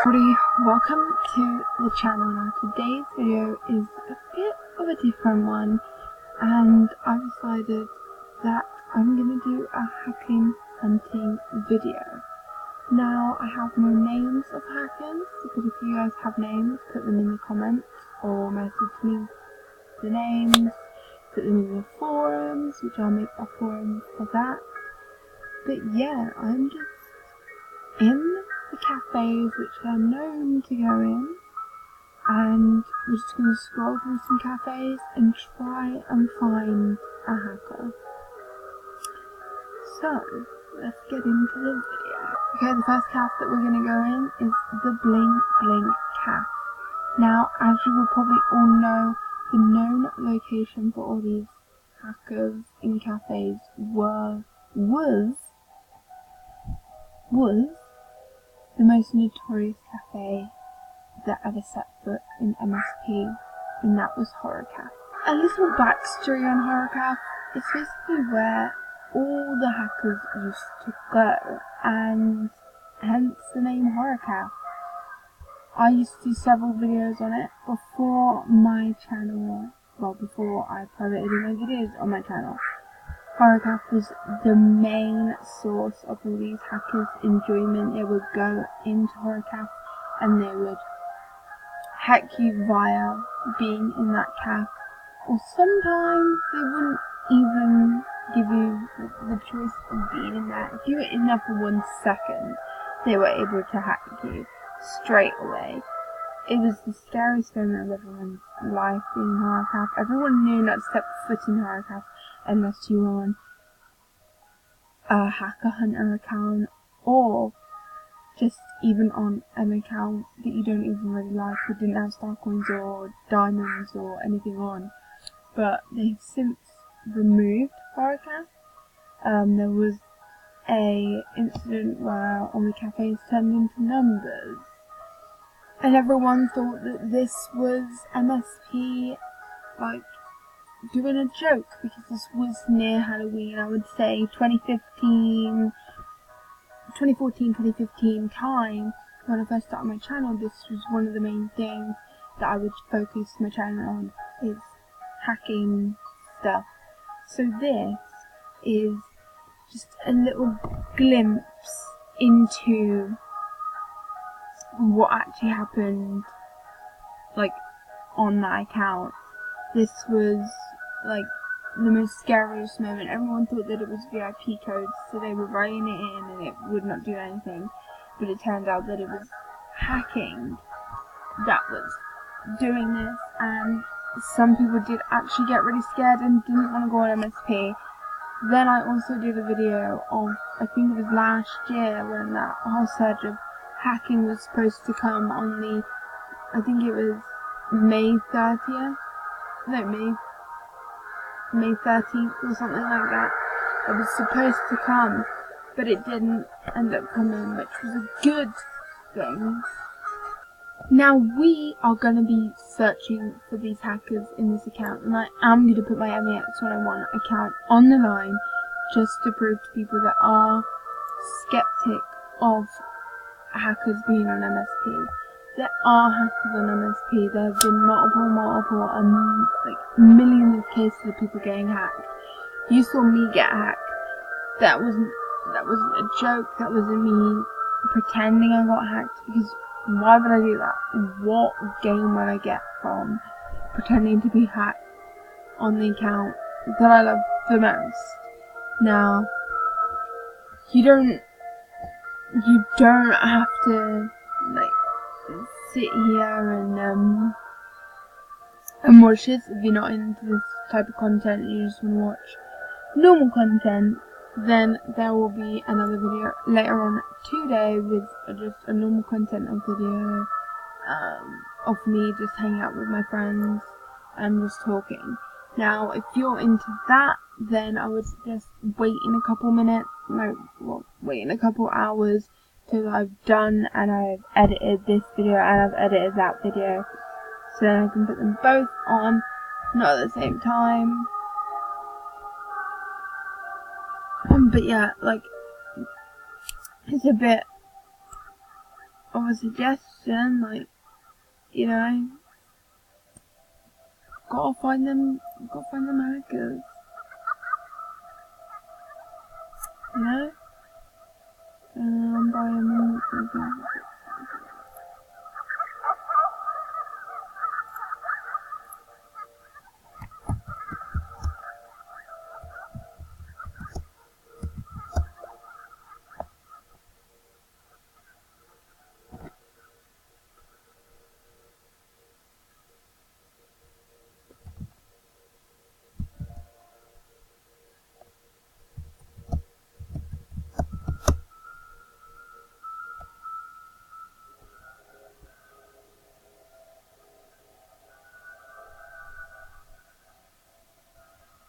Everybody, welcome to the channel. Now today's video is a bit of a different one, and I've decided that I'm going to do a hacking hunting video. Now I have no names of hackers, but if you guys have names, put them in the comments or message me the names, put them in the forums, which I'll make a forum for that. But yeah, I'm just in the cafes which I'm known to go in, and we're just going to scroll through some cafes and try and find a hacker. So let's get into the video. Okay, the first cafe that we're going to go in is the Bling Bling Cafe. Now, as you will probably all know, the known location for all these hackers in cafes was the most notorious cafe that ever set foot in MSP, and that was Horror Cafe. A little backstory on Horror Cafe: it's basically where all the hackers used to go, and hence the name Horror Cafe. I used to do several videos on it before my channel, before I privately did my videos on my channel. Horror Cafe was the main source of all these hackers' enjoyment. They would go into Horror Cafe and they would hack you via being in that cafe, or sometimes they wouldn't even give you the choice of being in there. If you were in there for 1 second, they were able to hack you straight away. It was the scariest moment of everyone's life being in Horror Cafe. Everyone knew not to step foot in Horror Cafe unless you were on a hacker hunter account, or just even on an account that you don't even really like, or didn't have star coins or diamonds or anything on. But they've since removed Horror Cafe. There was a incident where all the cafes turned into numbers, and everyone thought that this was MSP, like, doing a joke, because this was near Halloween. I would say 2014, 2015 time, when I first started my channel. This was one of the main things that I would focus my channel on, is hacking stuff. So this is just a little glimpse into what actually happened, like, on that account. This was like the most scariest moment. Everyone thought that it was VIP codes, so they were writing it in and it would not do anything. But it turned out that it was hacking that was doing this, and some people did actually get really scared and didn't want to go on MSP. Then I also did a video of, I think it was last year, when that whole surge of hacking was supposed to come on the, I think it was May 30th? No, May 13th or something like that. It was supposed to come, but it didn't end up coming, which was a good thing. Now we are going to be searching for these hackers in this account, and I am going to put my MEX101 account on the line just to prove to people that are skeptic of hackers being on MSP. There are hackers on MSP. There have been multiple, like millions of cases of people getting hacked. You saw me get hacked. That wasn't a joke. That wasn't me pretending I got hacked, because why would I do that? What gain would I get from pretending to be hacked on the account that I love the most? Now, you don't have to, like, sit here and watch this if you're not into this type of content and you just want to watch normal content. Then there will be another video later on today with just a normal content of video of me just hanging out with my friends and just talking. Now, if you're into that, then I would suggest waiting a couple minutes, waiting a couple hours till I've done and I've edited this video and I've edited that video, so then I can put them both on, not at the same time. But yeah, like, it's a bit of a suggestion, like, you know, gotta find them hackers, you know.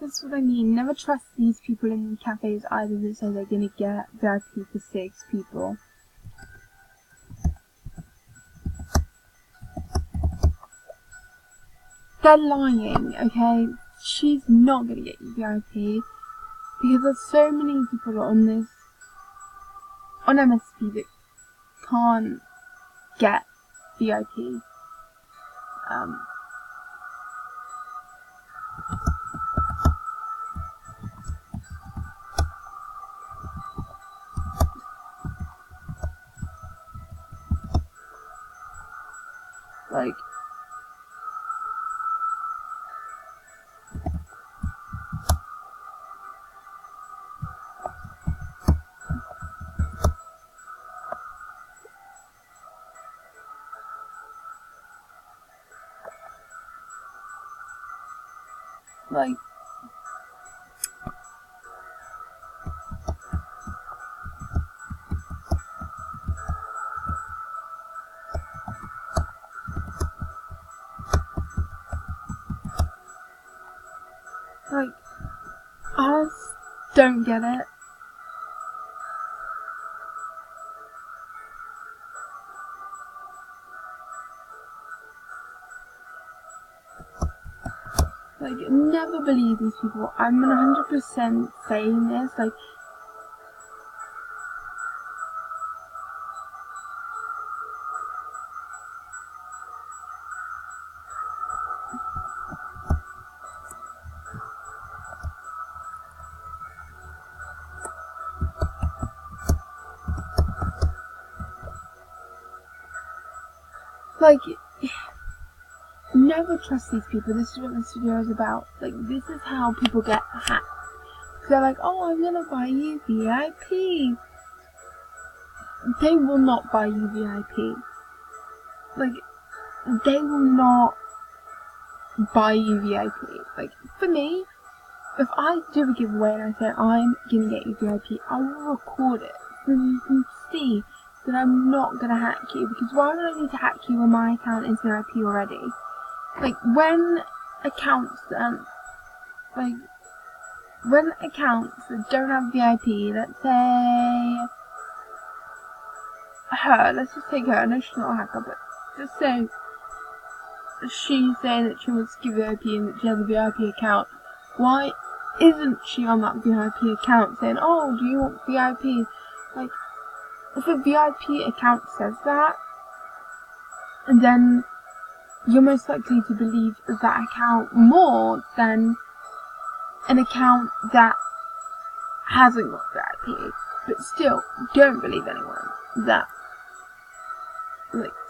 That's what I mean. Never trust these people in cafes either that say they're gonna get VIP for 6 people. They're lying, okay? She's not gonna get you VIP because there's so many people on MSP that can't get VIP. Like, I just don't get it. Like, never believe these people. I'm 100% saying this. Like, never trust these people. This is what this video is about. Like, this is how people get hacked. They're like, oh, I'm gonna buy you VIP. They will not buy you VIP. Like, they will not buy you VIP. Like, for me, if I do a giveaway and I say I'm gonna get you VIP, I will record it so you can see that I'm not gonna hack you, because why would I need to hack you when my account is VIP already? Like, when accounts that don't have VIP, let's say her, let's just take her, I know she's not a hacker, but just say she's saying that she wants to give VIP and that she has a VIP account, why isn't she on that VIP account saying, oh, do you want VIP? Like, if a VIP account says that, then you're most likely to believe that account more than an account that hasn't got VIP. But still, don't believe anyone that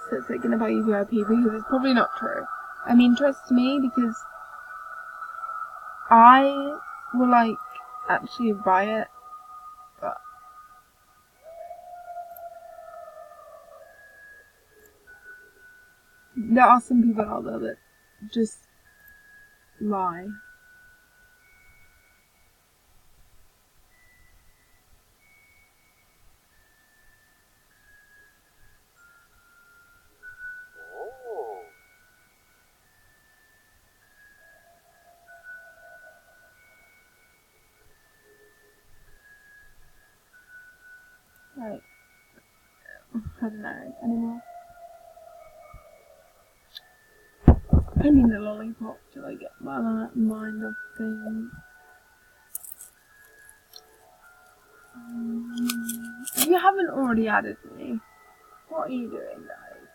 says they're gonna buy you VIP, because it's probably not true. I mean, trust me, because I will actually buy it, but there are some people out there that just lie. Like, I don't know anymore. I need a lollipop to get my mind off things. If you haven't already added me What are you doing, guys?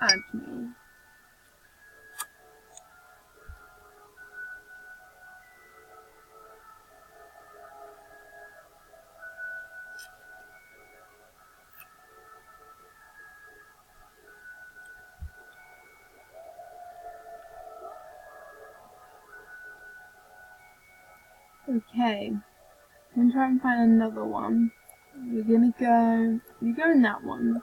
Add me. Okay, I'm gonna try and find another one. You're go in that one.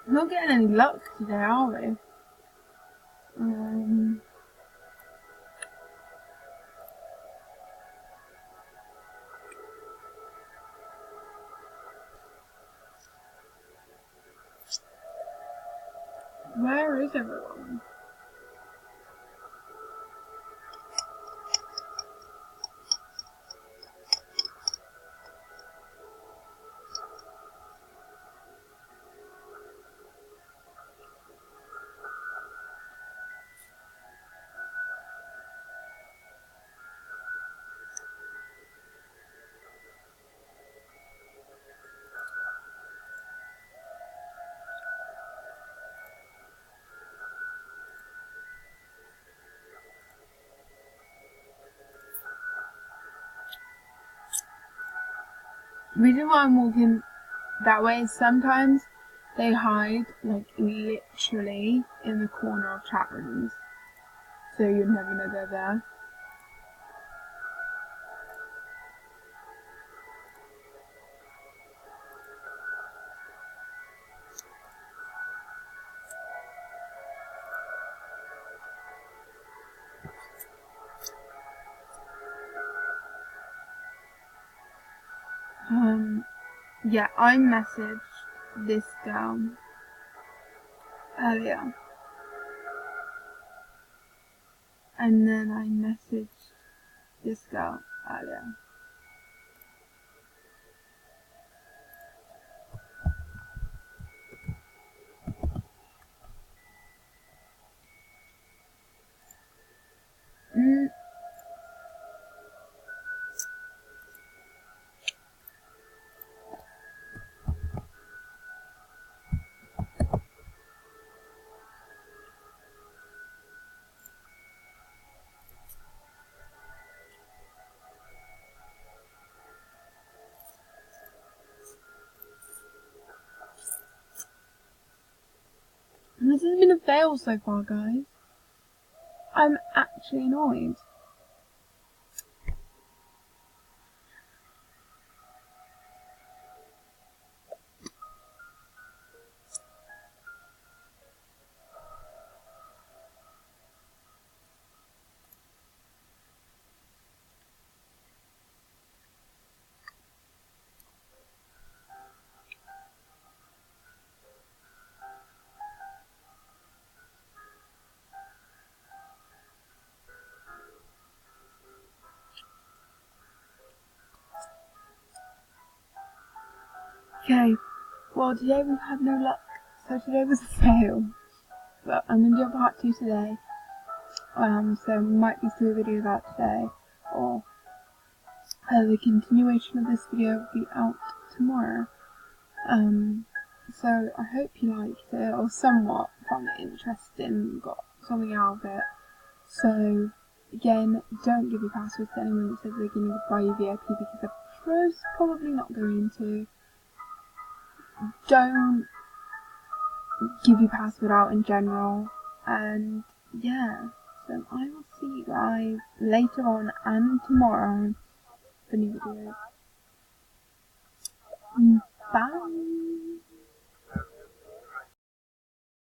We're not getting any luck today, are we? Where is everyone? The reason why I'm walking that way is sometimes they hide, like, literally in the corner of chat rooms. So you'd never know they're there. Yeah, I messaged this girl earlier. And then I messaged this girl earlier. This has been a fail so far, guys. I'm actually annoyed. Okay, well today we've had no luck, so today was a fail. But I'm going to do a part 2 today. So might be still a video about today, or the continuation of this video will be out tomorrow. So I hope you liked it, or somewhat found it interesting, got something out of it. So again, don't give your passwords to anyone that says they're going to buy you VIP, because they're probably not going to. Don't give your password out in general, and yeah, so I will see you guys later on and tomorrow for new videos. Bye!